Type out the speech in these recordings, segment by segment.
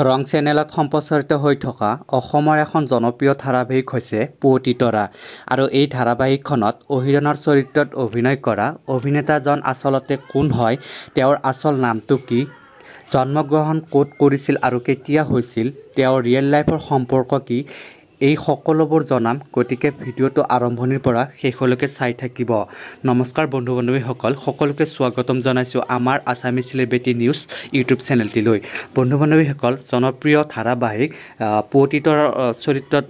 ৰং চেনেলত সম্প্ৰচাৰিত হৈ থকা অসমৰ এখন জনপ্ৰিয় ধাৰাবাহিক হৈছে পুৱতি তৰা আৰু এই ধাৰাবাহিকখনত অহিৰণৰ চৰিত্ৰত অভিনয় কৰা অভিনেতাজন আচলতে কোন হয়, তেওঁৰ আচল নামটো কি, জন্মগ্ৰহণ ক'ত কৰিছিল আৰু কেতিয়া হৈছিল, তেওঁৰ ৰিয়েল লাইফৰ সম্পৰ্ক কি, এই সকলোবোৰ জনাম। গতিকে ভিডিঅ'টো আৰম্ভণিৰ পৰা শেষলৈকে চাই থাকিব। নমস্কাৰ বন্ধু বান্ধৱীসকল, সকলোকে স্বাগতম জনাইছোঁ আমাৰ আছামিজ চেলিব্ৰিটি নিউজ ইউটিউব চেনেলটিলৈ। বন্ধু বান্ধৱীসকল, জনপ্ৰিয় ধাৰাবাহিক পুৱতি তৰাৰ চৰিত্ৰত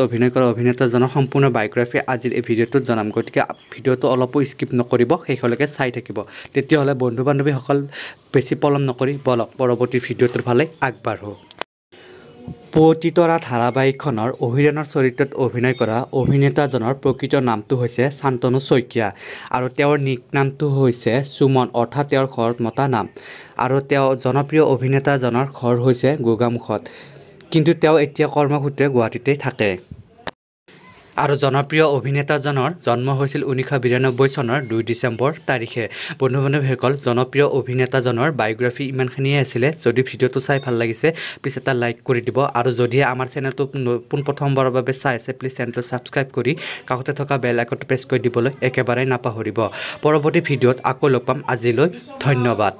অভিনয় কৰা অভিনেতাজনৰ সম্পূৰ্ণ বায়োগ্ৰাফী আজিৰ এই ভিডিঅ'টোত জনাম। গতিকে ভিডিঅ'টো অলপো স্কিপ নকৰিব, শেষলৈকে চাই থাকিব। তেতিয়াহ'লে বন্ধু বান্ধৱীসকল বেছি পলম নকৰি বলক পৰৱৰ্তী ভিডিঅ'টোৰ ফালে আগবাঢ়ো। পুৱতি তৰা ধাৰাবাহিকখনৰ অহিৰণৰ চৰিত্ৰত অভিনয় কৰা অভিনেতাজনৰ প্ৰকৃত নামটো হৈছে শান্তনু শইকীয়া আৰু তেওঁৰ নিক নামটো হৈছে সুমন, অৰ্থাৎ তেওঁৰ ঘৰত মতা নাম। আৰু তেওঁ জনপ্ৰিয় অভিনেতাজনৰ ঘৰ হৈছে গোগামুখত, কিন্তু তেওঁ এতিয়া কৰ্মসূত্ৰে গুৱাহাটীতে থাকে। আৰু জনপ্ৰিয় অভিনেতাজনৰ জন্ম হৈছিল 1992 চনৰ 2 ডিচেম্বৰ তাৰিখে। বন্ধু বান্ধৱীসকল, জনপ্ৰিয় অভিনেতাজনৰ বায়োগ্ৰাফী ইমানখিনিয়ে আছিলে। যদি ভিডিঅ'টো চাই ভাল লাগিছে প্লিজ এটা লাইক কৰি দিব, আৰু যদিহে আমাৰ চেনেলটো পোনপ্ৰথমবাৰৰ বাবে চাই আছে প্লিজ চেনেলটো ছাবস্ক্ৰাইব কৰি কাষতে থকা বেল আইকনটো প্ৰেছ কৰি দিবলৈ একেবাৰে নাপাহৰিব। পৰৱৰ্তী ভিডিঅ'ত আকৌ লগ পাম। আজিলৈ ধন্যবাদ।